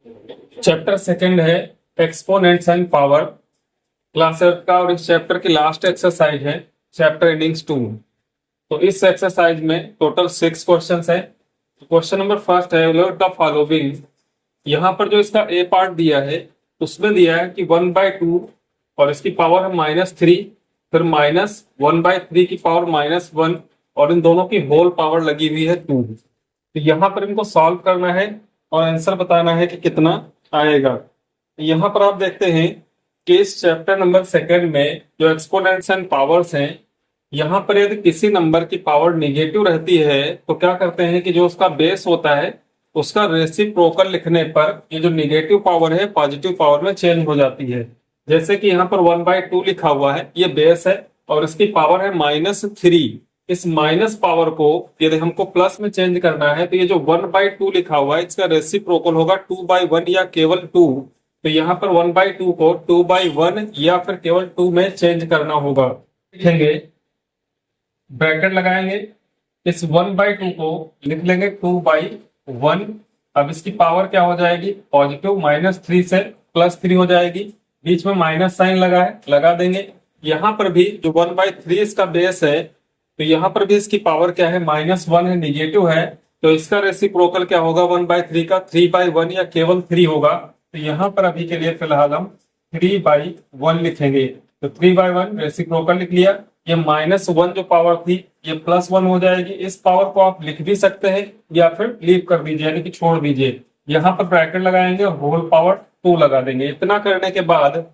Chapter second है exponents and power, class 8 का, और इस चैप्टर की लास्ट एक्सरसाइज है चैप्टर एंडिंग्स 2। तो इस एक्सरसाइज में टोटल 6 क्वेश्चंस है। क्वेश्चन नंबर फर्स्ट है इवैल्यूएट द फॉलोइंग। यहाँ पर जो इसका ए पार्ट दिया है उसमें दिया है कि 1/2 और इसकी पावर है -3, फिर -1/3 की पावर -1 और इन दोनों की होल पावर लगी हुई है 2। तो यहाँ पर इनको सॉल्व करना है और आंसर बताना है कि कितना आएगा। यहाँ पर आप देखते हैं कि इस चैप्टर नंबर सेकंड में जो एक्सपोनेंट्स एंड पावर्स हैं, यहाँ पर यदि किसी नंबर की पावर निगेटिव रहती है तो क्या करते हैं कि जो उसका बेस होता है उसका रेसिप्रोकल लिखने पर ये जो निगेटिव पावर है पॉजिटिव पावर में चेंज हो जाती है। जैसे कि यहाँ पर 1/2 लिखा हुआ है, ये बेस है और इसकी पावर है -3। इस माइनस पावर को यदि हमको प्लस में चेंज करना है तो ये जो 1/2 लिखा हुआ है इसका रेसिप्रोकल होगा 2/1 या केवल 2। तो यहाँ पर 1/2 को 2/1 या फिर केवल 2 में चेंज करना होगा। लिखेंगे, ब्रैकेट लगाएंगे, इस 1/2 को लिख लेंगे 2/1। अब इसकी पावर क्या हो जाएगी, पॉजिटिव, -3 से +3 हो जाएगी, बीच में माइनस साइन लगा है, लगा देंगे। यहाँ पर भी जो 1/3 इसका बेस है तो यहाँ पर भी इसकी पावर क्या है, -1 है, निगेटिव है। तो इसका रेसिप्रोकल क्या होगा 1/3 का, 3/1 या केवल 3 होगा। तो यहाँ पर अभी के लिए फिलहाल हम 3/1 लिखेंगे। तो 3/1 रेसिप्रोकल लिख लिया। ये -1 जो पावर थी ये +1 हो जाएगी। इस पावर को आप लिख भी सकते हैं या फिर लीव कर दीजिए, यानी कि छोड़ दीजिए। यहाँ पर ब्रैकेट लगाएंगे, होल पावर 2 लगा देंगे। इतना करने के बाद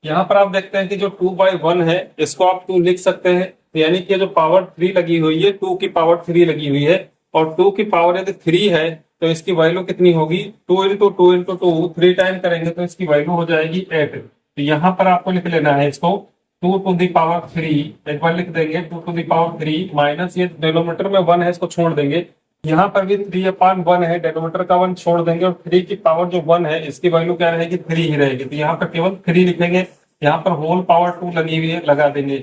यहाँ पर आप देखते हैं कि जो 2/1 है इसको आप 2 लिख सकते हैं, यानी कि जो पावर 3 लगी हुई है 2 की पावर 3 लगी हुई है, और 2 की पावर यदि 3 है तो इसकी वैल्यू कितनी होगी, 2 × 2 × 2, 3 टाइम करेंगे तो इसकी वैल्यू हो जाएगी 8। तो यहाँ पर आपको लिख लेना है इसको 2⁻3, एक बार लिख देंगे 2⁻3 माइनस, ये डेनोमीटर में 1 है इसको छोड़ देंगे। यहाँ पर भी 3/1 है, डेनोमीटर का 1 छोड़ देंगे और 3 की पावर जो 1 है इसकी वैल्यू क्या रहेगी, 3 ही रहेगी। तो यहाँ पर केवल 3 लिखेंगे। यहाँ पर होल पावर 2 लगी हुई है, लगा देंगे।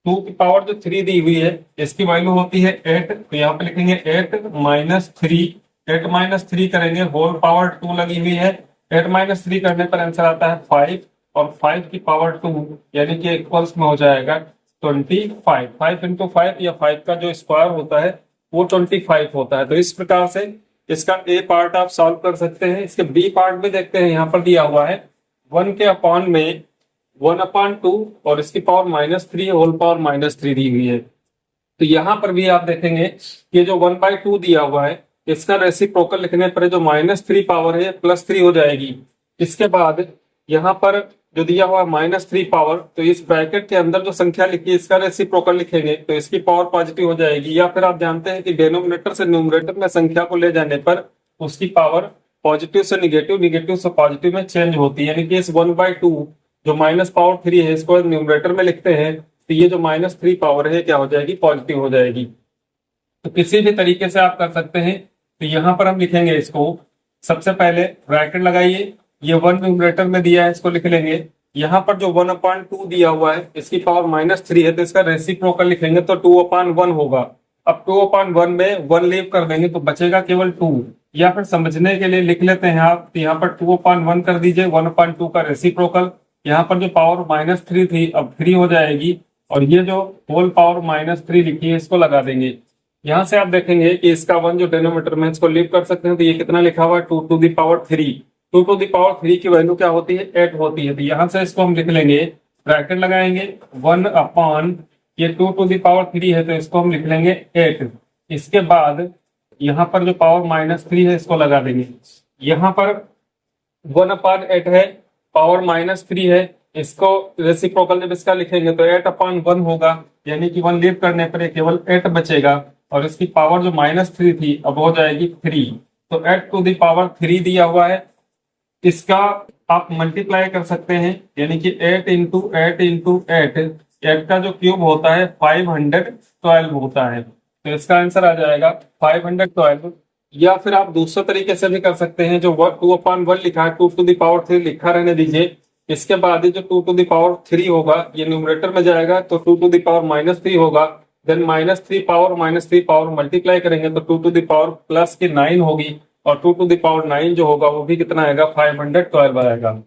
2 की पावर जो 3 दी हुई है इसकी वैल्यू होती है 8। तो यहाँ पे लिखेंगे 8 - 3, 8 - 3 करेंगे, होल पावर 2 लगी हुई है। 8 - 3 करने पर आंसर आता है 5, और 5 की पावर 2 यानी कि इक्वल्स में हो जाएगा 25। 5 × 5 या 5 का जो स्क्वायर होता है वो 25 होता है। तो इस प्रकार से इसका ए पार्ट आप सॉल्व कर सकते हैं। इसके बी पार्ट में देखते हैं, यहाँ पर दिया हुआ है 1 के अपॉन में 1/2 और इसकी पावर -3, होल पावर -3 दी हुई है। तो यहाँ पर भी आप देखेंगे कि जो 1/2 दिया हुआ है इसका रेसिप्रोकल लिखने पर जो -3 पावर है +3 हो जाएगी। इसके बाद यहाँ पर जो दिया हुआ -3 पावर, तो इस ब्रैकेट के अंदर जो संख्या लिखी है इसका रेसिप्रोकल लिखेंगे तो इसकी पावर पॉजिटिव हो जाएगी। या फिर आप जानते हैं कि डिनोमिनेटर से न्यूमरेटर में संख्या को ले जाने पर उसकी पावर पॉजिटिव से निगेटिव, निगेटिव से पॉजिटिव में चेंज होती है। यानी कि इस 1/2 जो -3 है इसको न्यूमरेटर में लिखते हैं तो ये जो -3 पावर है क्या हो जाएगी, पॉजिटिव हो जाएगी। तो किसी भी तरीके से आप कर सकते हैं। तो यहाँ पर हम लिखेंगे इसको, सबसे पहले ब्रैकेट लगाइए, ये 1 न्यूमरेटर में दिया है इसको लिख लेंगे। यहाँ पर जो 1/2 दिया हुआ है इसकी पावर -3 है तो इसका रेसिप्रोकल लिखेंगे तो 2/1 होगा। अब 2/1 में 1 लीव कर देंगे तो बचेगा केवल 2। या फिर समझने के लिए लिख लेते हैं आप, तो यहाँ पर 2/1 कर दीजिए, 1/2 का रेसिप्रोकल। यहाँ पर जो पावर -3 थी अब 3 हो जाएगी, और ये जो होल पावर -3 लिखी है इसको लगा देंगे। यहाँ से आप देखेंगे कि इसका 1 जो डेनोमीटर में इसको लीव कर सकते हैं, तो ये कितना लिखा हुआ है 2⁻3। 2⁻3 की वैल्यू क्या होती है, 8 होती है। तो यहाँ से इसको हम लिख लेंगे, ब्रैकेट लगाएंगे 1/, ये 2⁻3 है तो इसको हम लिख लेंगे 8। इसके बाद यहाँ पर जो पावर -3 है इसको लगा देंगे। यहाँ पर 1/8 है, पावर -3 है, इसको रेसिप्रोकल जब इसका लिखेंगे तो 8/1 होगा, यानी कि 1 लीव करने पर केवल 8 बचेगा, और इसकी पावर जो -3 थी अब हो जाएगी 3। तो 8⁻3 दिया हुआ है, इसका आप मल्टीप्लाई कर सकते हैं, यानी कि 8 × 8 × 8, 8 का जो क्यूब होता है 512 होता है। तो इसका आंसर आ जाएगा 512। या फिर आप दूसरे तरीके से भी कर सकते हैं, जो 2/1 लिखा है 2⁻3 लिखा रहने दीजिए। इसके बाद जो 2⁻3 होगा ये न्यूमरेटर में जाएगा तो 2⁻3 होगा। देन -3 पावर मल्टीप्लाई करेंगे तो 2 की 9 होगी। और 2⁹ जो होगा वो भी कितना आएगा 512 आएगा।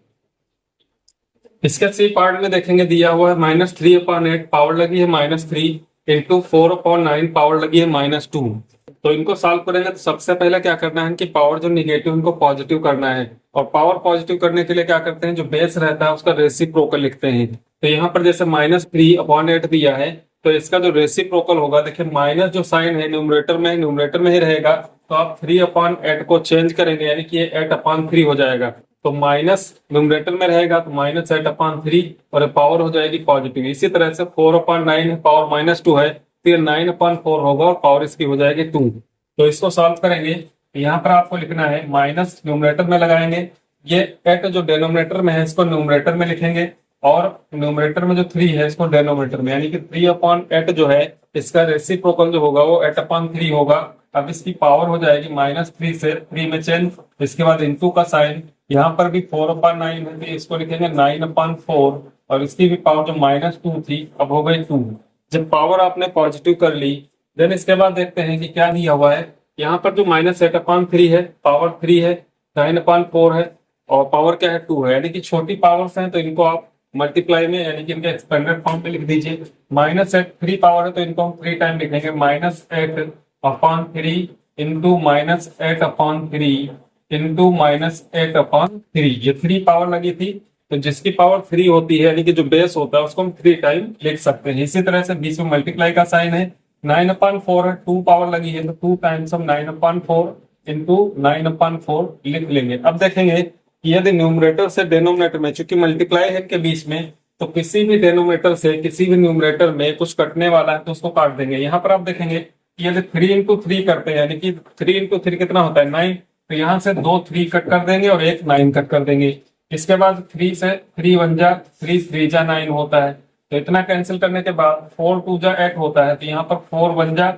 इसके सी पार्ट में देखेंगे दिया हुआ है -3/8 पावर लगी है -3 इंटू 4/9 पावर लगी है -2। तो इनको सॉल्व करेंगे तो सबसे पहले क्या करना है कि पावर जो निगेटिव इनको पॉजिटिव करना है, और पावर पॉजिटिव करने के लिए क्या करते हैं जो बेस रहता है उसका रेसिप्रोकल लिखते हैं। तो यहाँ पर जैसे -3/8 दिया है तो इसका जो रेसिप्रोकल होगा, देखिए माइनस जो साइन है न्यूमरेटर में ही रहेगा, तो आप 3/8 को चेंज करेंगे यानी कि ये 8/3 हो जाएगा। तो माइनस न्यूमरेटर में रहेगा तो -8/3 और पावर हो जाएगी पॉजिटिव। इसी तरह से 4/9 पावर -2 है तो ये 9/4 होगा और पावर इसकी हो जाएगी 2। तो इसको सॉल्व करेंगे, यहाँ पर आपको लिखना है माइनस न्यूमरेटर में लगाएंगे, ये 8 जो डिनोमिनेटर में है इसको न्यूमरेटर में लिखेंगे, और न्यूमरेटर में जो 3 है इसको डिनोमिनेटर में, यानी कि 3/8 जो है इसका रेसिप्रोकल जो होगा वो 8/3 होगा। अब इसकी पावर हो जाएगी -3 से 3 में चेंज, इसके बाद इंटू का साइन, यहाँ पर भी 4/9 है तो इसको लिखेंगे 9/4, और इसकी भी पावर जो -2 थी अब हो गई 2। जब पावर आपने पॉजिटिव कर ली, देन इसके बाद देखते हैं कि क्या दिया हुआ है। यहाँ पर जो -8/3 है पावर 3 है, 9/4 है और पावर क्या है 2 है, यानी कि छोटी पावर्स हैं तो इनको आप मल्टीप्लाई में यानी कि इनके एक्सपेंडेड फॉर्म में लिख दीजिए। -8 3 पावर है तो इनको हम 3 टाइम लिखेंगे, -8/3 इंटू -8/3 इंटू -8/3। ये 3 पावर लगी थी तो जिसकी पावर 3 होती है यानी कि जो बेस होता है उसको हम 3 टाइम लिख सकते हैं। इसी तरह से बीच में मल्टीप्लाई का साइन है, 9/4 है, 2 पावर लगी है तो 2 टाइम्स हम 9/4 इंटू 9/4 लिख लेंगे। अब देखेंगे कि यदि न्यूमरेटर से डिनोमिनेटर में, चूंकि मल्टीप्लाई है इनके बीच में, तो किसी भी डिनोमिनेटर से किसी भी न्यूमरेटर में कुछ कटने वाला है तो उसको काट देंगे। यहाँ पर आप देखेंगे कि यदि 3 इंटू 3 करते हैं यानी कि 3 इंटू 3 कितना होता है 9, तो यहाँ से 2 3 कट कर देंगे और एक 9 कट कर देंगे। इसके बाद 3 से 3 1 जा 3 3 जा 9 होता है, तो इतना कैंसिल करने के बाद 4 2 जा 8 होता है, तो यहाँ पर 4 1 जा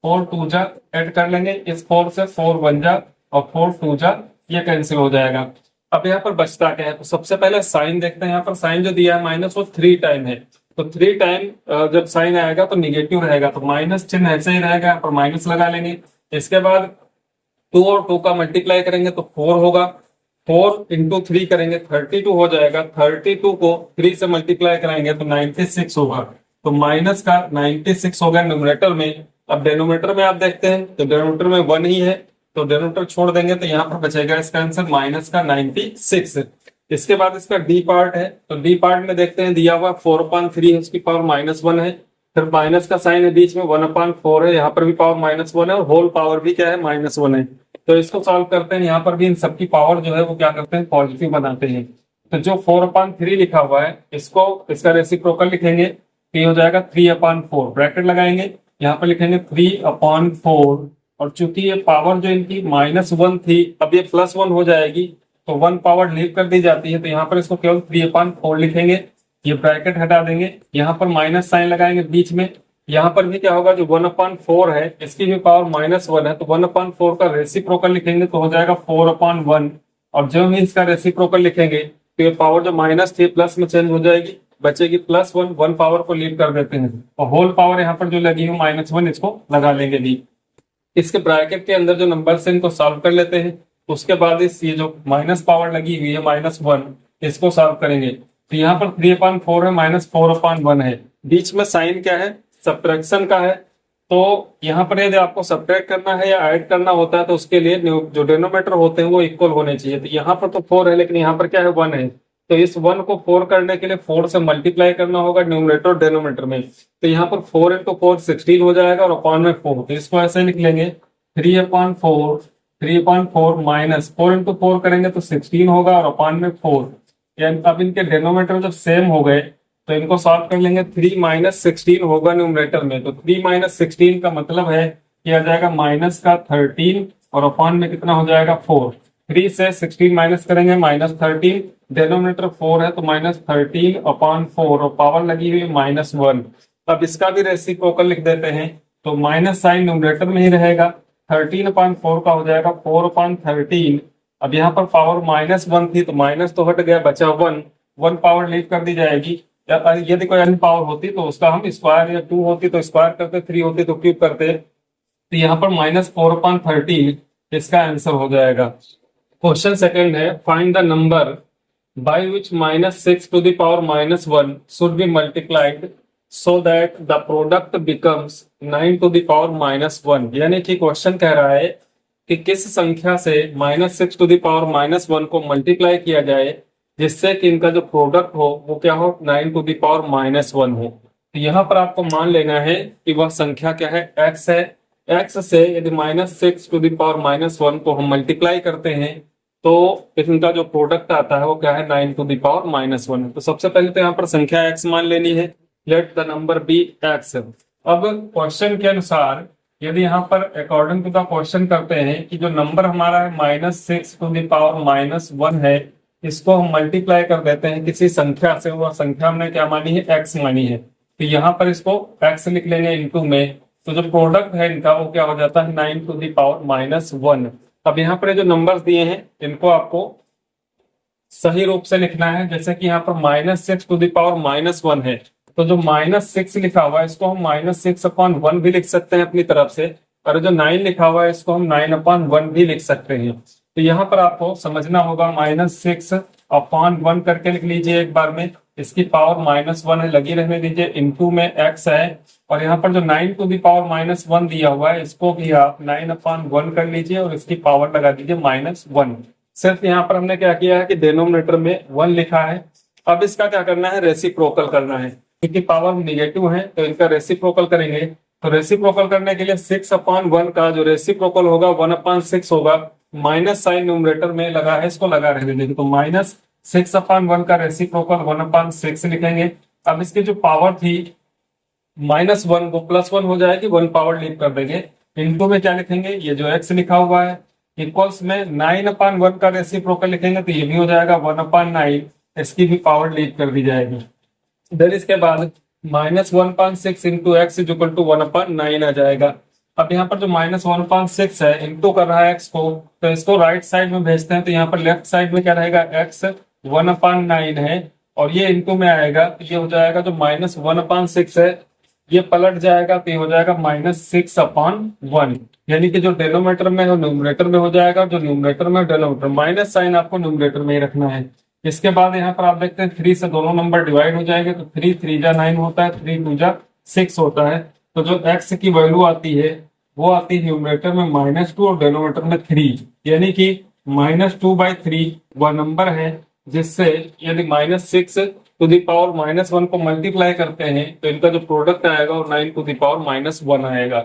4 2 जा 8 कर लेंगे, इस 4 से 4 1 जा और 4 2 जा ये कैंसिल हो जाएगा। अब यहाँ पर बचता क्या है, तो सबसे पहले साइन देखते हैं। यहाँ पर साइन जो दिया है माइनस वो 3 टाइम है, तो 3 टाइम जब साइन आएगा तो निगेटिव रहेगा, तो माइनस चिन्ह ऐसे ही रहेगा, यहाँ पर माइनस लगा लेंगे। इसके बाद 2 और 2 का मल्टीप्लाई करेंगे तो 4 होगा, 4 इंटू 3 करेंगे 32 हो जाएगा, 32 को 3 से मल्टीप्लाई कराएंगे तो 96 होगा, तो माइनस का 96 होगा न्यूमरेटर में। अब डेनोमीटर में आप देखते हैं तो डेनोमीटर में 1 ही है, तो डेनोमीटर छोड़ देंगे तो यहाँ पर बचेगा इसका आंसर माइनस का 96। इसके बाद इसका डी पार्ट है, तो डी पार्ट में देखते हैं दिया हुआ 4/3 है, उसकी पावर -1 है, फिर माइनस का साइन है बीच में 1/4 है, यहाँ पर भी पावर -1 है और होल पावर भी क्या है -1 है। तो इसको सॉल्व करते हैं, यहाँ पर भी इन सबकी पावर जो है वो क्या करते हैं पॉजिटिव बनाते हैं। तो जो 4/3 लिखा हुआ है इसको इसका रेसिप्रोकल लिखेंगे, तो ये हो जाएगा 3/4, ब्रैकेट लगाएंगे, यहाँ पर लिखेंगे 3/4, और चूंकि ये पावर जो इनकी -1 थी अब ये +1 हो जाएगी, तो 1 पावर लीव कर दी जाती है, तो यहाँ पर इसको केवल 3/4 लिखेंगे, ये ब्रैकेट हटा देंगे, यहाँ पर माइनस साइन लगाएंगे बीच में। यहाँ पर भी क्या होगा जो 1/4 है इसकी भी पावर -1 है, तो 1/4 का रेसिप्रोकल लिखेंगे तो हो जाएगा 4/1, और जब भी इसका रेसिप्रोकल लिखेंगे तो ये पावर जो माइनस थी प्लस में चेंज हो जाएगी, बचेगी +1, 1 पावर को लीव कर देते हैं, और होल पावर यहाँ पर जो लगी है -1 इसको लगा लेंगे भी। इसके ब्रैकेट के अंदर जो नंबर है इनको सॉल्व कर लेते हैं, उसके बाद इस ये जो माइनस पावर लगी हुई है -1 इसको सॉल्व करेंगे, तो यहाँ पर 3/4 है -4/1 है, बीच में साइन क्या है सब्ट्रैक्शन का है, तो यहाँ पर यदि आपको सब्ट्रैक्ट करना है या ऐड करना होता है तो उसके लिए जो डिनोमिनेटर होते हैं वो इक्वल होने चाहिए, तो यहाँ पर तो 4 है लेकिन यहाँ पर क्या है 1 है, तो इस 1 को 4 करने के लिए 4 से मल्टीप्लाई करना होगा न्यूमरेटर और डिनोमिनेटर में, तो यहाँ पर 4 इंटू 4 16 हो जाएगा और अपॉन में 4, तो इसको ऐसे लिख लेंगे 3/4 माइनस 4 इंटू 4 करेंगे तो 16 होगा और अपॉन में 4, यानी अब इनके डिनोमिनेटर जब सेम हो गए तो इनको सॉल्व कर लेंगे, 3 - 16 होगा न्यूमरेटर में, तो 3 - 16 का मतलब है कि आ जाएगा माइनस का 13 और अपॉन में कितना हो जाएगा 4, 3 से 16 माइनस करेंगे -13, डिनोमिनेटर 4 है तो -13/4 और पावर लगी हुई -1। अब इसका भी रेसिप्रोकल लिख देते हैं, तो माइनस साइन न्यूमरेटर में ही रहेगा, 13/4 का हो जाएगा 4/13। अब यहाँ पर पावर -1 थी तो माइनस तो हट गया, बचा 1 पावर लीव कर दी जाएगी, यदि कोई अन्य पावर होती तो उसका हम स्क्वायर, या 2 होती तो स्क्वायर करते, 3 होती तो क्यूब करते, तो यहाँ पर -4/13 इसका आंसर हो जाएगा। क्वेश्चन सेकंड है, find the number by which -6 to the power -1 should be multiplied so that the product becomes 9 to the power -1। यानी कि क्वेश्चन कह रहा है कि किस संख्या से -6 टू द पावर -1 को मल्टीप्लाई किया जाए जिससे कि इनका जो प्रोडक्ट हो वो क्या हो, 9 टू द पावर -1 हो। तो यहाँ पर आपको मान लेना है कि वह संख्या क्या है, x है। x से यदि -6 टू द पावर -1 को हम मल्टीप्लाई करते हैं तो इनका जो प्रोडक्ट आता है वो क्या है, 9 टू द पावर -1। तो सबसे पहले तो यहाँ पर संख्या x मान लेनी है। Let the number be x। अब क्वेश्चन के अनुसार यदि यहाँ पर अकॉर्डिंग टू द क्वेश्चन करते हैं कि जो नंबर हमारा है -6 टू द पावर -1 है, इसको हम मल्टीप्लाई कर देते हैं किसी संख्या से। वह संख्या हमने क्या मानी है, x मानी है। तो यहाँ पर इसको x लिख लेंगे इनटू में, तो जो प्रोडक्ट है इनका वो क्या हो जाता है, 9 टू द पावर -1। अब यहाँ पर जो नंबर्स दिए हैं इनको आपको सही रूप से लिखना है। जैसे कि यहाँ पर -6 टू द पावर -1 है, तो जो -6 लिखा हुआ है इसको हम -6/1 भी लिख सकते हैं अपनी तरफ से, और जो 9 लिखा हुआ है इसको हम 9/1 भी लिख सकते हैं। तो यहाँ पर आपको समझना होगा, -6/1 करके लिख लीजिए एक बार में, इसकी पावर -1 है, लगी रहने दीजिए, इनटू में x है, और यहाँ पर जो 9 टू द पावर -1 दिया हुआ है इसको भी आप 9/1 कर लीजिए और इसकी पावर लगा दीजिए -1। सिर्फ यहाँ पर हमने क्या किया है कि डिनोमिनेटर में 1 लिखा है। अब इसका क्या करना है, रेसिप्रोकल करना है, क्योंकि पावर निगेटिव है तो इनका रेसिप्रोकल करेंगे। तो रेसिप्रोकल करने के लिए 6/1 का जो रेसिप्रोकल होगा 1/6 होगा। माइनस साइन न्यूमरेटर में लगा है, इसको लगा रहने देंगे, तो -6/1 का रेसिप्रोकल 1/6 लिखेंगे। अब इसकी जो पावर थी -1 को +1 हो जाएगी, 1 पावर लीव कर देंगे। इनटू में क्या लिखेंगे, ये जो x लिखा हुआ है, इक्वल्स में 9/1 का रेसिप्रोकल लिखेंगे तो ये भी हो जाएगा 1/9, इसकी भी पावर लीव कर दी जाएगी। देन इसके बाद -1/6 into x is equal to 1/9 आ जाएगा। अब यहाँ पर जो -1/6 है इंटू कर रहा है x को, तो इसको राइट साइड में भेजते हैं, तो यहाँ पर लेफ्ट साइड में क्या रहेगा, x 1/9 है और ये इंटू में आएगा, तो ये हो जाएगा जो -1/6 है ये पलट जाएगा, तो ये हो जाएगा -6/1। यानी कि जो डिनोमिनेटर में है न्यूमरेटर में हो जाएगा, जो न्यूमरेटर में डिनोमिनेटर, माइनस साइन आपको न्यूमरेटर में ही रखना है। इसके बाद यहाँ पर आप देखते हैं 3 से दोनों नंबर डिवाइड हो जाएंगे, तो 3 3 जा 9 होता है, 3 2 जा 6 होता है। तो जो x की वैल्यू आती है वो आती है न्यूमरेटर में -2 और डिनोमिनेटर में 3, यानी कि -2/3 वह नंबर है जिससे यदि -6 टू द पावर -1 को मल्टीप्लाई करते हैं तो इनका जो प्रोडक्ट आएगा वो 9 टू द पावर -1 आएगा।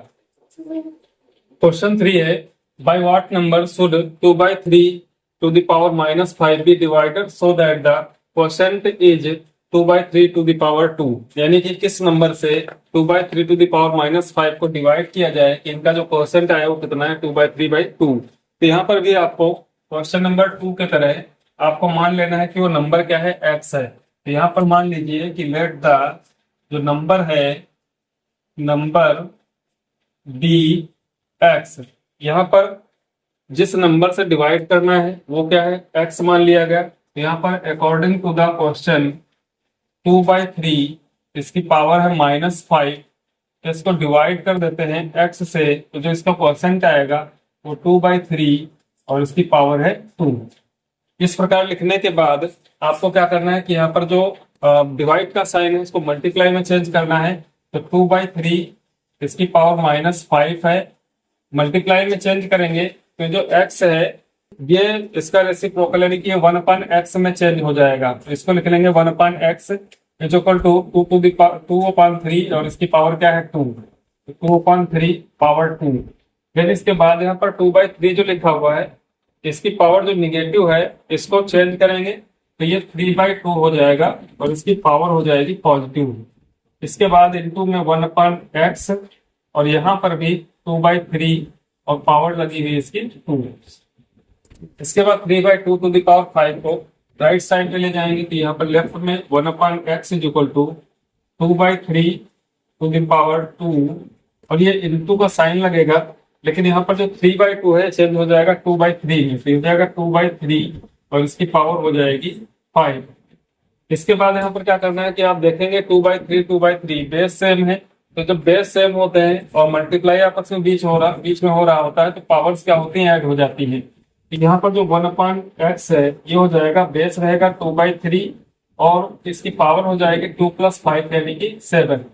क्वेश्चन 3 है, by what number should 2/3 to the power -5 be divided so that the quotient is 2/3 to the power 2। यानी कि किस नंबर से 2/3 to the power -5 को डिवाइड किया जाए कि इनका जो परसेंट आया वो कितना है, 2/3/2। तो यहाँ पर भी आपको क्वेश्चन नंबर 2 के तरह आपको मान लेना है कि वो नंबर क्या है, x है। तो यहाँ पर मान लीजिए कि लेट द जो नंबर है, नंबर बी x, यहाँ पर जिस नंबर से डिवाइड करना है वो क्या है, x मान लिया गया। तो यहाँ पर अकॉर्डिंग टू द क्वेश्चन 2/3 इसकी पावर है -5, इसको डिवाइड कर देते हैं x से, तो जो इसका परसेंट आएगा वो 2/3 और इसकी पावर है 2। इस प्रकार लिखने के बाद आपको क्या करना है कि यहाँ पर जो डिवाइड का साइन है इसको मल्टीप्लाई में चेंज करना है। तो 2/3 इसकी पावर -5 है, मल्टीप्लाई में चेंज करेंगे तो जो x है ये इसका रेसिप्रोकल यानी कि 1/x में चेंज हो जाएगा। तो इसको लिख लेंगे 1/x इज इक्वल टू 2/3 और इसकी पावर क्या है 2, 2/3 पावर 2। फिर इसके बाद यहाँ पर 2/3 जो लिखा हुआ है इसकी पावर जो निगेटिव है इसको चेंज करेंगे तो ये 3/2 हो जाएगा और इसकी पावर हो जाएगी पॉजिटिव। इसके बाद इनटू में 1/x और यहाँ पर भी 2/3 और पावर लगी हुई इसकी 2। इसके बाद 3/2 टू द पावर 5 को राइट साइड में ले जाएंगे, तो यहाँ पर लेफ्ट में 1/x is equal to 2/3 to the power 2 और ये इनटू का साइन लगेगा, लेकिन यहाँ पर जो 3/2 है चेंज हो जाएगा 2/3 में, तो हो जाएगा 2/3 और इसकी पावर हो जाएगी 5। इसके बाद यहाँ पर क्या करना है कि आप देखेंगे 2/3 2/3 बेस सेम है, तो जब बेस सेम होते हैं और मल्टीप्लाई आपस में बीच में हो रहा होता है तो पावर्स क्या होती हैं, ऐड हो जाती हैं। तो यहाँ पर जो 1/x है ये हो जाएगा, बेस रहेगा 2/3 और इसकी पावर हो जाएगी 2+5 यानी कि 7।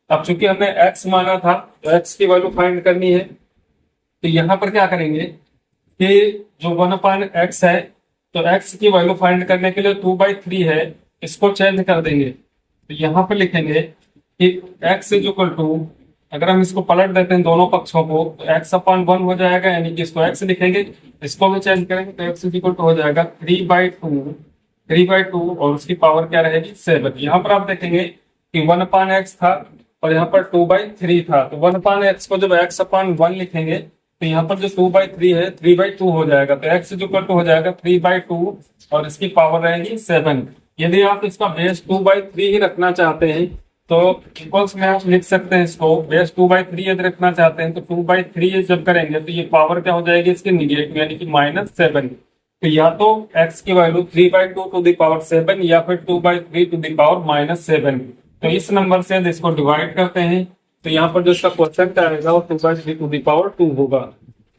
अब चूंकि हमने x माना था तो x की वैल्यू फाइंड करनी है, तो यहाँ पर क्या करेंगे कि जो 1/x है तो x की वैल्यू फाइंड करने के लिए 2/3 है, इसको चेंज कर देंगे। तो यहाँ पर लिखेंगे कि x इज इक्वल टू, अगर हम इसको पलट देते हैं दोनों पक्षों को तो x/1 हो जाएगा, यानी कि इसको x लिखेंगे, इसको भी चेंज करेंगे तो x इज इक्वल टू हो जाएगा 3/2 और उसकी पावर क्या रहेगी 7। यहाँ पर आप देखेंगे कि 1/x था और यहाँ पर 2/3 था, तो 1/x को जब x/1 लिखेंगे तो यहाँ पर जो 2/3 है 3/2 हो जाएगा, तो x इज इक्वल टू हो जाएगा 3/2 और इसकी पावर रहेगी 7। यदि आप इसका बेस 2/3 ही रखना चाहते हैं तो इक्वल्स में आप लिख सकते हैं इसको, बेस 2/3 यदि रखना चाहते हैं तो 2/3 जब करेंगे तो ये पावर क्या हो जाएगी इसकी निगेटिव यानी कि -7। तो या तो x की वैल्यू 3/2 टू द पावर 7 या फिर 2/3 टू द पावर -7। तो इस नंबर से यदि इसको डिवाइड करते हैं तो यहाँ पर जो इसका क्वेश्चन आएगा वो 2/3 टू द पावर 2 होगा।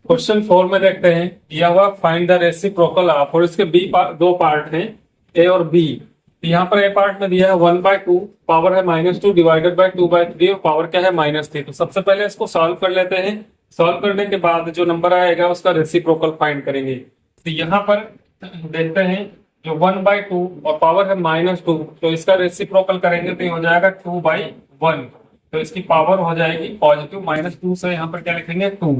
क्वेश्चन 4 में देखते हैं, दिया हुआ फाइंड द रेसिप्रोकल ऑफ, और इसके दो पार्ट हैं ए और बी। यहाँ पर ए पार्ट में दिया है 1/2, पावर है -2 डिवाइडेड बाय 2/3 और पावर क्या है -3। तो सबसे पहले इसको सॉल्व कर लेते हैं, सॉल्व करने के बाद जो नंबर आएगा उसका रेसिप्रोकल फाइंड करेंगे। तो यहाँ पर देखते हैं जो 1/2 और पावर है -2, तो इसका रेसिप्रोकल करेंगे तो ये हो जाएगा 2/1, तो इसकी पावर हो जाएगी पॉजिटिव -2 से यहाँ पर क्या लिखेंगे 2।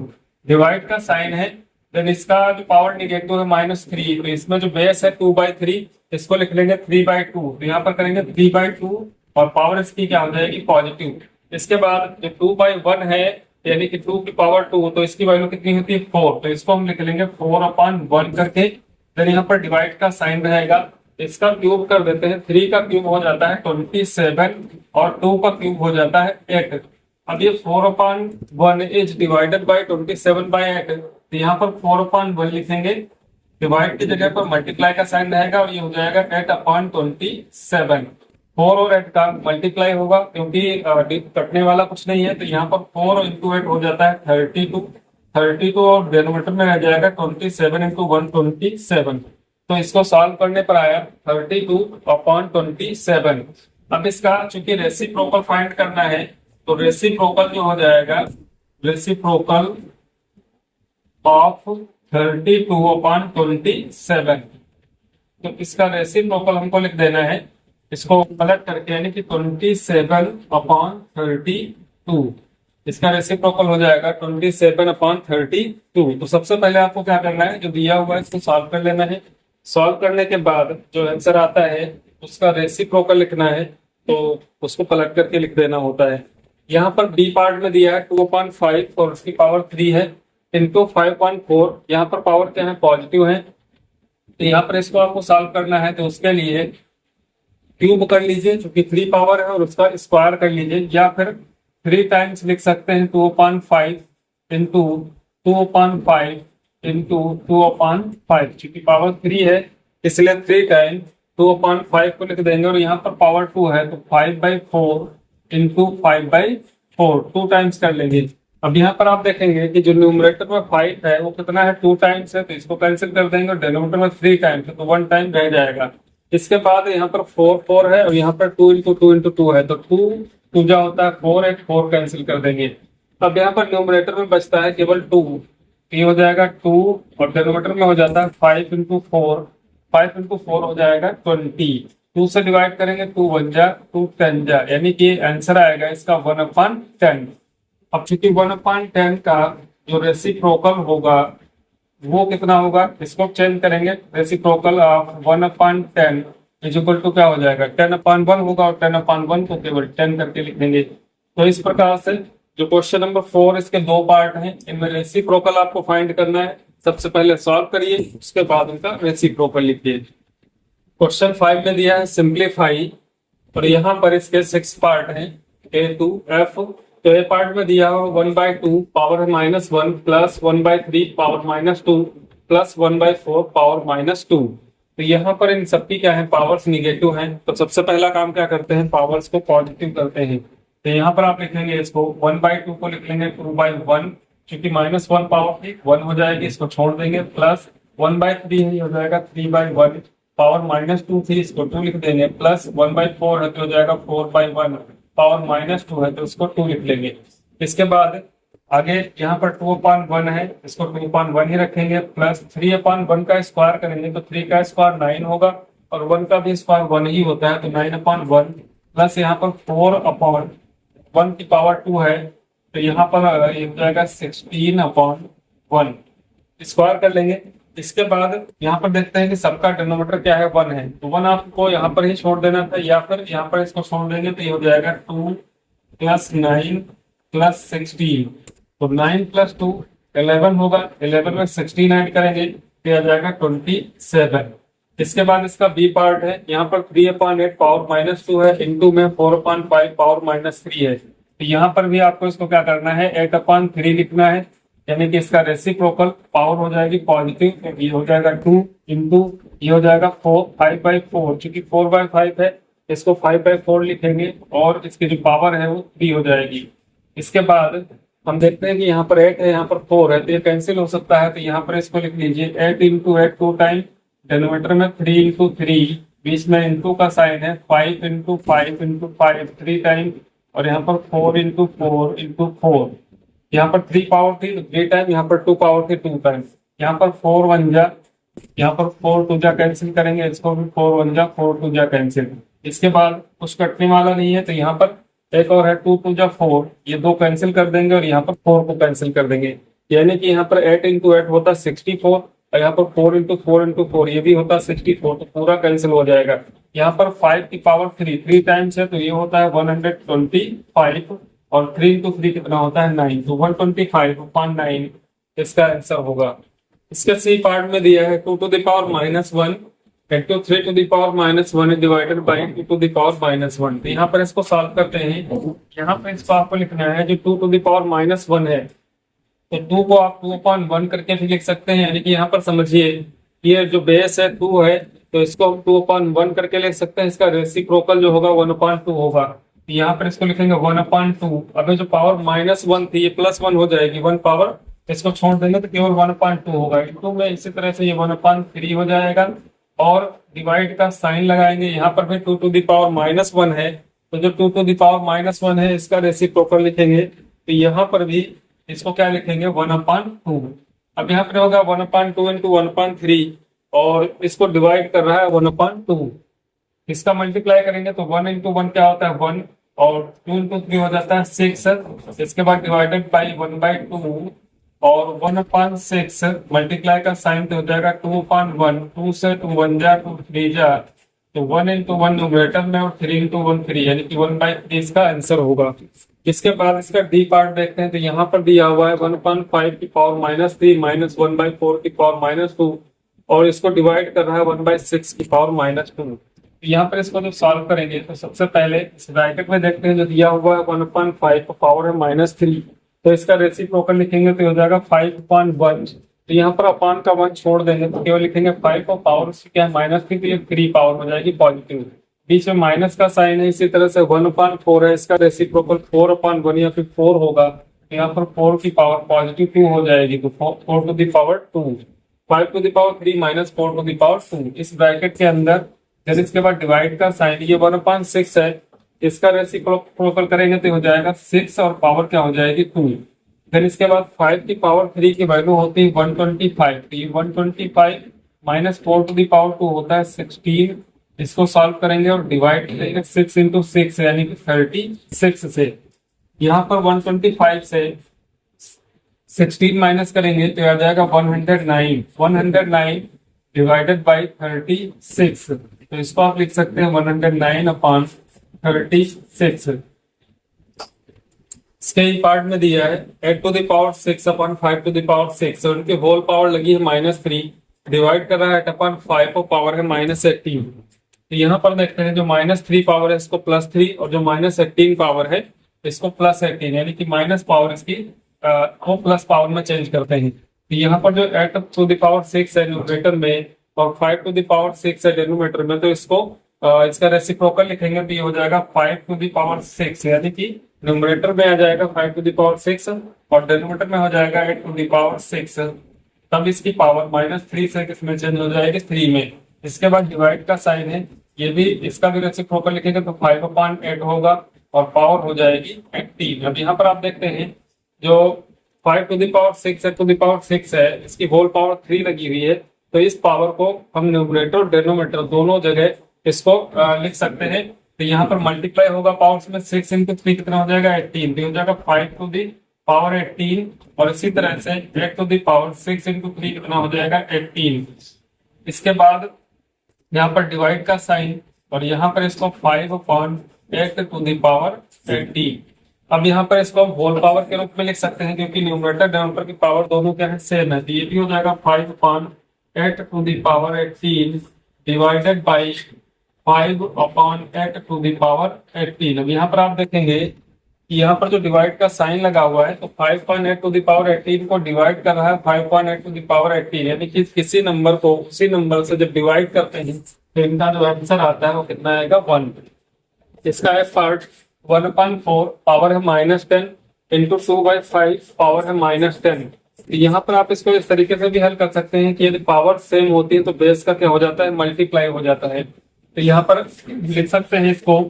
डिवाइड का साइन है, देन इसका जो पावर निगेटिव है -3, तो इसमें जो बेस है 2/3 इसको लिख लेंगे 3/2, तो यहाँ पर करेंगे 3/2 और पावर इसकी क्या हो जाएगी पॉजिटिव। इसके बाद जो 2/1 है यानी कि 2 की पावर 2, तो इसकी वैल्यू कितनी होती है 4, तो इसको हम लिख लेंगे 4/1 करके। देन यहाँ पर डिवाइड का साइन रहेगा, इसका क्यूब कर देते हैं, 3 का क्यूब हो जाता है 27 और 2 का क्यूब हो जाता है 8। अब ये 4/1 इज डिवाइडेड बाय 27/8, तो यहाँ पर 4/1 लिखेंगे, डिवाइड की जगह पर मल्टीप्लाई का साइन रहेगा और ये हो जाएगा 8/27। 4 और 8 का मल्टीप्लाई होगा क्योंकि कटने वाला कुछ नहीं है, तो यहाँ पर 4 × 8 हो जाता है 32 और डिनोमिनेटर में रह जाएगा 27 × 127। तो इसको सॉल्व करने पर आया 32/27। अब इसका चूंकि रेसिप्रोकल फाइंड करना है तो रेसिप्रोकल जो हो जाएगा रेसिप्रोकल ऑफ 32/27, तो इसका रेसिप्रोकल हमको लिख देना है, इसको पलट करके यानी कि 27/32, इसका रेसिप्रोकल हो जाएगा 27/32। तो सबसे पहले आपको क्या करना है, जो दिया हुआ है इसको सॉल्व कर लेना है। सॉल्व करने के बाद जो आंसर आता है उसका रेसिप्रोकल लिखना है, तो उसको पलट करके लिख देना होता है। यहाँ पर बी पार्ट में दिया है 2/5 और उसकी पावर 3 है इंटू 5/4, यहाँ पर पावर क्या है पॉजिटिव है, तो यहाँ पर इसको आपको सॉल्व करना है तो उसके लिए क्यूब कर लीजिए क्योंकि 3 पावर है और उसका स्क्वायर कर लीजिए, या फिर 3 टाइम्स लिख सकते हैं 2/5 इंटू 2/5 इंटू 2/5, क्योंकि पावर 3 है इसलिए 3 टाइम 2/5 को लिख देंगे और यहाँ पर पावर 2 है तो 5/4 इंटू 5/4 2 टाइम्स कर लेंगे। अब यहाँ पर आप देखेंगे कि जो न्यूमरेटर में 5 है वो कितना है 2 टाइम्स है, तो इसको कैंसिल कर देंगे और डिनोमिनेटर में 3 टाइम्स है तो 1 टाइम रह जाएगा। इसके बाद यहाँ पर 4 है और यहाँ पर 2 × 2 × 2 है, तो 2 जा होता है 4, एक 4 कैंसिल कर देंगे। अब यहाँ पर न्यूमरेटर में बचता है केवल 2, ये हो जाएगा 2 और डिनोमिनेटर में हो जाता है 5 × 4, 5 × 4 हो जाएगा 20, 2 से डिवाइड करेंगे 2 1 जा 2 10 जा, यानी कि आंसर आएगा इसका 1/10। अब चूंकि 1/10 का जो रेसिप्रोकल होगा वो कितना होगा, इसको चेंज करेंगे, reciprocal of 1/10 is equal to क्या हो जाएगा 10/1 होगा और 10/1 को केवल 10 करके लिखेंगे। तो इस प्रकार से जो क्वेश्चन नंबर 4 इसके 2 पार्ट हैं, इनमें रेसिप्रोकल आपको फाइंड करना है। सबसे पहले सॉल्व करिए, उसके बाद उनका रेसिप्रोकल लिखिए। क्वेश्चन 5 में दिया है सिंप्लीफाई, और यहाँ पर इसके 6 पार्ट हैं A to F। तो ए पार्ट में दिया हो 1/2 power -1 plus 1/3 power -2 plus 1/4 power -2। तो यहाँ पर इन सबकी क्या है पावर्स निगेटिव हैं, तो सबसे पहला काम क्या करते हैं पावर्स को पॉजिटिव करते हैं। तो यहाँ पर आप लिखेंगे इसको 1/2 को लिख लेंगे 2/1, क्योंकि -1 पावर थी 1 हो जाएगी, इसको छोड़ देंगे, प्लस 1/3 ही हो जाएगा 3/1, पावर -2 थी इसको 2 लिख देंगे, प्लस 1/4 है तो हो जाएगा 4/1, पावर -2 है तो इसको 2 लिख लेंगे। इसके बाद आगे यहाँ पर 2/1 है, इसको 2/1 ही रखेंगे, प्लस 3/1 का स्क्वायर करेंगे तो 3 का स्क्वायर 9 होगा और 1 का भी स्क्वायर 1 ही होता है, तो 9/1, प्लस यहाँ पर 4/1 की पावर 2 है तो यहाँ पर ये हो जाएगा 16/1, स्क्वायर कर लेंगे। इसके बाद यहाँ पर देखते हैं कि सबका डिनोमिनेटर क्या है, 1 है, तो 1 आपको यहाँ पर ही छोड़ देना था या फिर यहाँ पर इसको छोड़ देंगे तो ये हो जाएगा 2 + 9 + 16, तो 9 + 2 11 होगा, 11 में 16 ऐड करेंगे तो आ जाएगा 27। इसके बाद इसका बी पार्ट है, यहाँ पर 3/8 पावर -2 है, इंटू में 4/5 पावर -3 है, तो यहाँ पर भी आपको इसको क्या करना है 8/3 लिखना है, यानी कि इसका रेसिप्रोकल पावर हो जाएगी पॉजिटिव, तो ये हो जाएगा 2 इंटू ये हो जाएगा 5/4, क्योंकि 4/5 है इसको 5/4 लिखेंगे और इसकी जो पावर है वो 3 हो जाएगी। इसके बाद हम देखते हैं कि यहाँ पर 8 है, यहाँ पर 4 है, तो ये कैंसिल हो सकता है, तो यहाँ पर इसको लिख लीजिए 8 × 8 2 टाइम, डिनोमिनेटर में 3 × 3, बीच में इंटू का साइन है, 5 × 5 × 5 3 टाइम, और यहाँ पर 4 × 4 × 4, यहाँ पर 3 पावर थी तो 3 टाइम, यहाँ पर 2 पावर थी 2 टाइम, यहाँ पर 4 1 जा, यहाँ पर 4 2 जा कैंसिल करेंगे, इसको भी 4 1 जा 4 2 जा कैंसिल। इसके बाद कुछ कटने वाला नहीं है तो यहाँ पर एक और है 2 2 जा 4, ये 2 कैंसिल कर देंगे और यहाँ पर 4 को कैंसिल कर देंगे, यानी कि यहाँ पर 8 × 8 होता 64 और यहाँ पर 4 × 4 × 4 ये भी होता 64, तो पूरा कैंसिल हो जाएगा। यहाँ पर 5 की पावर 3 टाइम्स है तो ये होता है 125 और 3 × 3 कितना होता है 9, तो 125/9 इसका आंसर होगा। इसके सी पार्ट में दिया है 2 ⁻⁻1 into 3 ⁻⁻1 डिवाइडेड बाई 2 ⁻⁻1, तो यहाँ पर इसको सॉल्व करते हैं। यहाँ पर इसको आपको लिखना है जो 2 ⁻⁻1 है तो 2 को आप 2/1 करके भी लिख सकते हैं, यानी कि यहाँ पर समझिए ये जो बेस है 2 है तो इसको हम 2/1 करके लिख सकते हैं, इसका रेसिप्रोकल जो होगा 1/2 होगा, तो यहाँ पर इसको लिखेंगे 1/2। अभी जो पावर -1 थी ये +1 हो जाएगी, 1 पावर इसको छोड़ देंगे तो केवल 1/2 होगा, इंटू में इसी तरह से ये 1/3 हो जाएगा और डिवाइड का साइन लगाएंगे, यहाँ पर भी 2 ⁻⁻1 है तो जो 2 ⁻⁻1 है इसका रेसिप्रोकल लिखेंगे, तो यहाँ पर भी इसको क्या लिखेंगे 1/2। अब यहाँ पर होगा 1/2 × 1/3 और इसको डिवाइड कर रहा है 1/2, इसका मल्टीप्लाई करेंगे तो 1 × 1 क्या होता है 1 और 2 × 3 हो जाता है 6, इसके बाद डिवाइडेड बाई 1/2 और 1/6 मल्टीप्लाई का साइन तो हो जाएगा 2/1, 2 से 2 1 जा 2 3 जा, तो 1 × 1 न्यूमरेटर में और 3 × 1 3, यानी कि 1/3 इसका आंसर होगा। इसके बाद इसका डी पार्ट देखते हैं तो यहाँ पर दिया हुआ है 1/5 की पावर -3 -1/4 की पावर -2 और इसको डिवाइड कर रहा है 1/6 की पावर -2। यहाँ पर इसको जब सॉल्व करेंगे तो सबसे पहले इस ब्रैकेट में देखते हैं जो दिया हुआ है 1/5 पावर है -3, तो इसका रेसिप्रोकल लिखेंगे तो हो जाएगा 5/1, तो यहाँ पर अपान का 1 छोड़ देंगे तो केवल लिखेंगे 5 और पावर क्या है -3, तो ये 3 पावर हो जाएगी पॉजिटिव, बीच में माइनस का साइन है, इसी तरह से 1/4 है इसका रेसिप्रोकल 4/1 या फिर 4 होगा, तो यहाँ पर 4 की पावर पॉजिटिव 2 हो जाएगी, तो 4 to the power 2, 5 to the power 3 -4 to the power 2 इस ब्रैकेट के अंदर। फिर इसके बाद डिवाइड का साइन ये 1/6 है, इसका रेसिप्रोकल करेंगे तो हो जाएगा 6 और पावर क्या हो जाएगी 2। फिर इसके बाद 5 की पावर 3 की वैल्यू होती है 125, तो ये 125 -4 टू द पावर 2 होता है 16, इसको सॉल्व करेंगे और डिवाइड करेंगे 6 × 6 यानी कि 36 से। यहाँ पर 125 से 16 माइनस करेंगे तो आ जाएगा 109 डिवाइडेड बाई 36, तो इसको आप लिख सकते हैं 109/36। इसके पार्ट में दिया है 8 to the power 6/5 to the power 6 और उनकी होल पावर लगी है -3, डिवाइड कर रहा है 8/5 और पावर है -18। तो यहाँ पर देखते हैं जो -3 पावर है इसको +3 और जो -18 पावर है इसको +18, यानी कि माइनस पावर इसकी को प्लस पावर में चेंज करते हैं। तो यहाँ पर जो 8 टू द पावर 6 है न्यूमरेटर में और 5 टू द पावर 6 है डिनोमिनेटर में, तो इसको इसका रेसिप्रोकल लिखेंगे तो ये हो जाएगा 5⁶, यानी कि न्यूमरेटर में आ जाएगा 5⁶ और डिनोमिनेटर में हो जाएगा 8⁶। तब इसकी पावर -3 से किसमें चेंज हो जाएगी, 3 में। इसके बाद डिवाइड का साइन है, ये भी इसका भी रेसिप्रोकल लिखेंगे तो 5/8 होगा और पावर हो जाएगी 18। अब यहाँ पर आप देखते हैं जो 5⁶ है, इसकी होल पावर 3 लगी हुई है, तो इस पावर को हम न्यूमरेटर और डिनोमिनेटर दोनों जगह इसको लिख सकते हैं। तो यहाँ पर मल्टीप्लाई होगा पावर्स में, 6 × 3 कितना हो जाएगा, 18। तो हो जाएगा 5⁻18 और इसी तरह से 8⁻6 × 3 कितना हो जाएगा, 18। इसके बाद यहाँ पर डिवाइड का साइन और यहाँ पर इसको 5/8⁸। अब यहाँ पर इसको हम होल पावर के रूप में लिख सकते हैं, क्योंकि न्यूमरेटर डिनोमिनेटर की पावर दोनों क्या है, सेम है। तो ये भी हो जाएगा 5/8⁸ डिवाइडेड बाई 5/8⁸। अब यहाँ पर आप देखेंगे कि यहाँ पर जो डिवाइड का साइन लगा हुआ है, तो 5/8⁸ को डिवाइड कर रहा है 5/8⁸, यानी कि किसी नंबर को उसी नंबर से जब डिवाइड करते हैं तो इनका जो आंसर आता है वो कितना आएगा, 1। इसका है पार्ट 1/4 पावर है -10 इंटू 2/5 पावर है -10। तो यहाँ पर आप इसको इस तरीके से भी हल कर सकते हैं कि यदि पावर सेम होती है तो बेस का क्या हो जाता है, मल्टीप्लाई हो जाता है। तो यहाँ पर लिख सकते हैं इसको,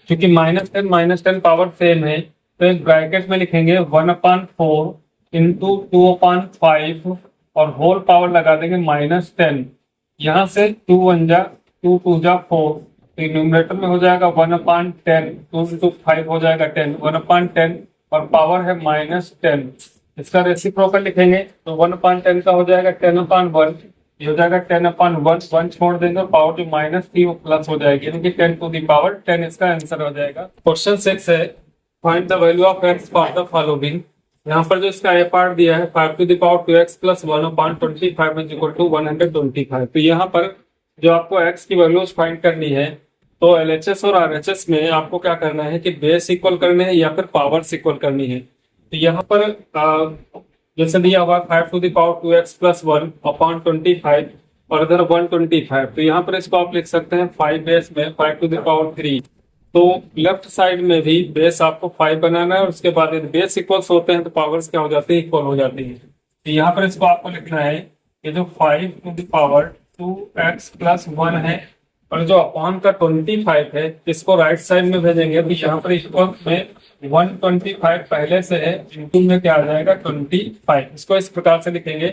क्योंकि -10 पावर सेम है, तो एक ब्रैकेट में लिखेंगे 1/4 इंटू 2/5 और होल पावर लगा देंगे -10। यहाँ से 2 1 जा 2 2 जा 4, तो न्यूमरेटर में हो जाएगा 1/10, 2 × 5 हो जाएगा 10, 1/10 और पावर है -10। इसका रेसिप्रोकल लिखेंगे तो 1/10 का हो जाएगा 10/1, ये हो जाएगा 10/1, 1 छोड़ देंगे, पावर जो माइनस थी वो प्लस हो जाएगी, यानी कि 10⁻10 इसका आंसर हो जाएगा। क्वेश्चन 6 है, find the value of x for the following. यहाँ पर जो इसका ए पार्ट दिया है 5⁻2x + 1/25 इज इक्वल टू 125। तो यहाँ पर जो आपको x की वैल्यूज फाइंड करनी है, तो LHS और RHS में आपको क्या करना है कि बेस इक्वल करने हैं या फिर पावर्स इक्वल करनी है। तो यहाँ पर जैसे दिया हुआ 5⁻2x + 1/25 और इधर 125, तो यहाँ पर इसको आप लिख सकते हैं 5 बेस में 5⁻3। तो लेफ्ट साइड में भी बेस आपको 5 बनाना है और उसके बाद यदि बेस इक्वल्स होते हैं तो पावर्स क्या हो जाती है, इक्वल हो जाती है। तो यहाँ पर इसको आपको लिखना है कि जो 5⁻2x + 1 है और जो अपॉन का 25 है, इसको राइट साइड में भेजेंगे तो यहाँ पर इक्वल में 125 पहले से है, इनटू में क्या आ जाएगा 25। इसको इस प्रकार से लिखेंगे,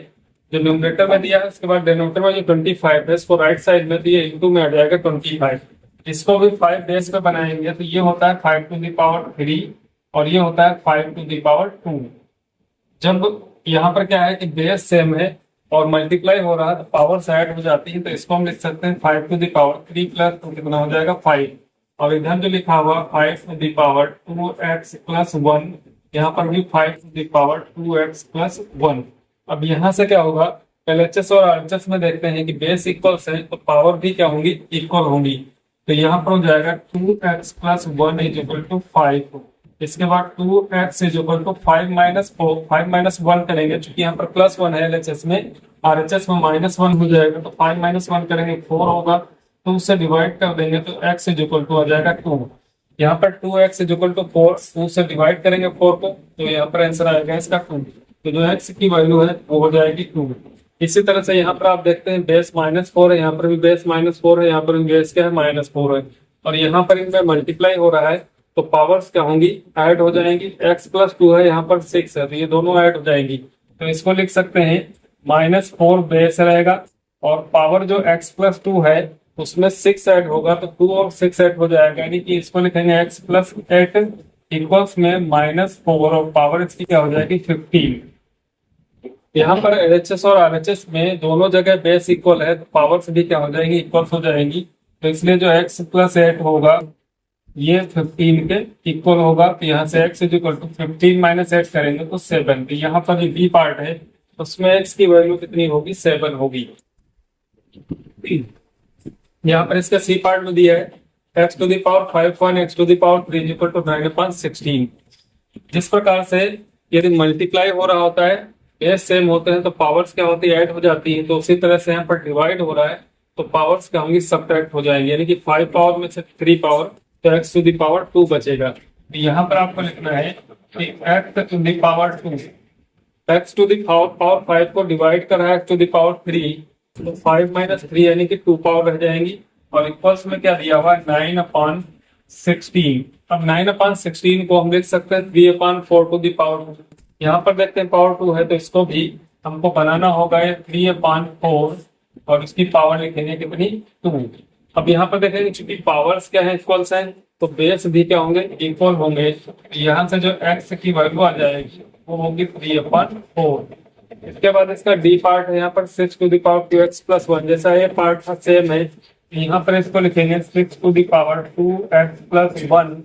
जो न्यूमरेटर में दिया है उसके बाद डिनोमिनेटर में जो 25 है इसको राइट साइड में दिए, इनटू में आ जाएगा 25। इसको भी 5 बेस पे बनाएंगे तो ये होता है 5⁻3 और ये होता है 5⁻2। जब यहाँ पर क्या है कि बेस सेम है और मल्टीप्लाई हो रहा है तो पावर्स ऐड हो जाती है, तो इसको हम लिख सकते हैं 5⁻3 + कितना हो जाएगा 5, और इधर जो लिखा हुआ 5⁻2x + 1, यहाँ पर भी 5⁻2x + 1। अब यहाँ से क्या होगा, LHS और RHS में देखते हैं कि बेस इक्वल्स है तो पावर भी क्या होंगी, इक्वल होंगी। तो यहाँ पर हो जाएगा 2x + 1 = 5। इसके बाद 2x = 5 - 4, 5 - 1 करेंगे, चूंकि यहाँ पर +1 है LHS में, RHS में -1 हो जाएगा, तो 5 - 1 करेंगे 4 होगा, तो उससे डिवाइड कर देंगे तो x = आ जाएगा 2। यहाँ पर 2x = 4, 2 से डिवाइड करेंगे 4 को, तो यहाँ पर आंसर आएगा इसका 2। तो जो x की वैल्यू है वो हो जाएगी 2। इसी तरह से यहाँ पर आप देखते हैं बेस -4 है, यहाँ पर भी बेस -4 है, यहाँ पर भी बेस क्या है, -4 है, और यहाँ पर इनमें मल्टीप्लाई हो रहा है तो पावर्स क्या होंगी, ऐड हो जाएंगी। x + 2 है, यहाँ पर 6 है, तो ये दोनों ऐड हो जाएंगी। तो इसको लिख सकते हैं -4 बेस रहेगा और पावर जो x + 2 है उसमें 6 ऐड होगा, तो 2 और 6 ऐड हो जाएगा, यानी कि इसको लिखेंगे x + 8 इक्वल्स में -4 और पावर इसकी क्या हो जाएगी 15। यहाँ पर LHS और RHS में दोनों जगह बेस इक्वल है तो पावर्स भी क्या हो जाएंगी, इक्वल हो जाएंगी। तो इसलिए जो x + 8 होगा ये 15 के इक्वल होगा। तो यहाँ से x = 15 - 8 करेंगे तो 7। तो यहाँ पर बी पार्ट है उसमें x की वैल्यू कितनी होगी, 7 होगी। यहाँ पर इसका सी पार्ट में दिया है x⁵ x⁵ = 9/16। जिस प्रकार से यदि मल्टीप्लाई हो रहा होता है, बेस सेम होते हैं तो पावर्स क्या होती है, ऐड हो जाती है, तो उसी तरह से यहाँ पर डिवाइड हो रहा है तो पावर्स क्या होंगी, सब्ट्रैक्ट हो जाएंगे, यानी कि 5 पावर में से 3 पावर, तो x टू द पावर 2 बचेगा। तो यहाँ पर आपको लिखना है कि x to the power 2, x to the power 5 को डिवाइड कर रहा है x टू द पावर 3, तो 5 माइनस 3 यानी कि 2 पावर रह जाएंगी, और इक्वल्स में क्या दिया हुआ है 9/16। अब 9/16 को हम लिख सकते हैं 3/4 टू द पावर 2। यहाँ पर देखते हैं पावर 2 है, तो इसको भी हमको बनाना होगा 3/4 और इसकी पावर लिखेंगे कितनी, 2। अब यहाँ पर देखेंगे चूंकि पावर्स क्या है, इक्वल्स हैं, तो बेस भी क्या होंगे, इक्वल होंगे। तो यहाँ से जो x की वैल्यू आ जाएगी वो होगी 3/4। इसके बाद इसका डी पार्ट है यहाँ पर 6 to the power 2x plus 1, जैसा ये पार्ट सेम है, यहाँ पर इसको लिखेंगे 6 to the power 2x plus 1,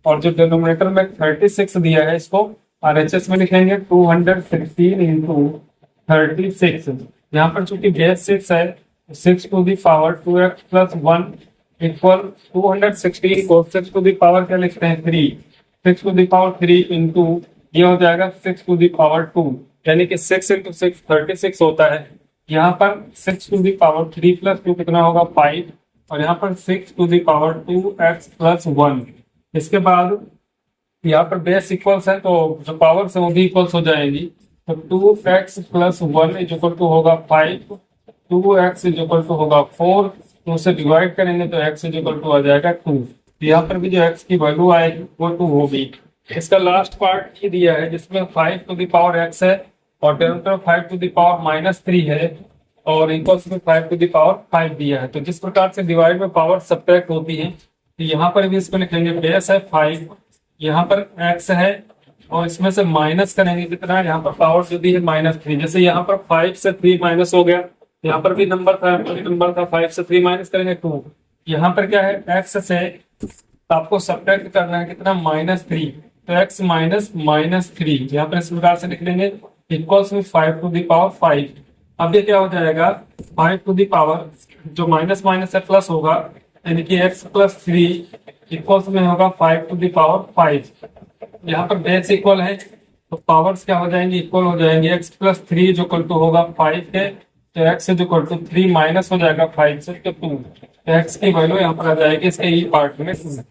और जो डिनोमिनेटर में 36 दिया है इसको RHS में लिखेंगे 216 इंटू 36। यहाँ पर चूंकि बेस 6 है, 6 to the power 2x plus 1 equal 216 को 6 टू द पावर क्या लिखते हैं 3, 6 टू द पावर 3 इंटू ये हो जाएगा 6 टू द पावर 2, यानी कि 6 इंटू 6 36 होता है। यहाँ पर 6 टू द पावर 3 प्लस 2 कितना होगा 5, और यहाँ पर 6 to the power 2x plus 1। इसके बाद यहाँ पर बेस इक्वल्स है, तो जो पावर्स है वो भी इक्वल्स हो जाएंगी। तो 2x plus 1 is equal to होगा 5, 2x इज इक्वल टू होगा 4, तो उसे डिवाइड करेंगे तो x इज इक्वल टू आ जाएगा 2। यहाँ पर भी जो x की वैल्यू आएगी वो 2 होगी। इसका लास्ट पार्ट ये दिया है जिसमें 5 टू द पावर x है, और डिनोमिनेटर 5 टू द पावर -3 है, और इक्वल्स में 5 टू द पावर 5 दिया है। तो जिस प्रकार से डिवाइड में पावर सब्ट्रैक्ट होती है, तो यहाँ पर भी इसको लिखेंगे बेस है 5, यहाँ पर x है, और इसमें से माइनस करेंगे कितना, यहाँ पर पावर जो दी है -3, जैसे यहाँ पर 5 से 3 माइनस हो गया, यहाँ पर भी नंबर था 5 से 3 माइनस करेंगे 2। यहाँ पर क्या है x से आपको सब्ट्रैक्ट करना है कितना -3, तो x माइनस -3 यहाँ पर इस प्रकार से लिख लेंगे इक्वल्स में 5 टू द पावर 5। अब ये क्या हो जाएगा 5 टू द पावर जो माइनस माइनस से प्लस होगा, यानी कि x प्लस 3 इक्वल्स में होगा 5 टू द पावर 5। यहाँ पर बेस इक्वल है तो पावर्स क्या हो जाएंगे, इक्वल हो जाएंगे। x प्लस 3 जो इक्वल टू होगा 5 के, तो x is equal to 3 minus हो जाएगा 5 से, तो 2। तो x की वैल्यू यहाँ पर आ जाएगी इसके ई पार्ट में 2।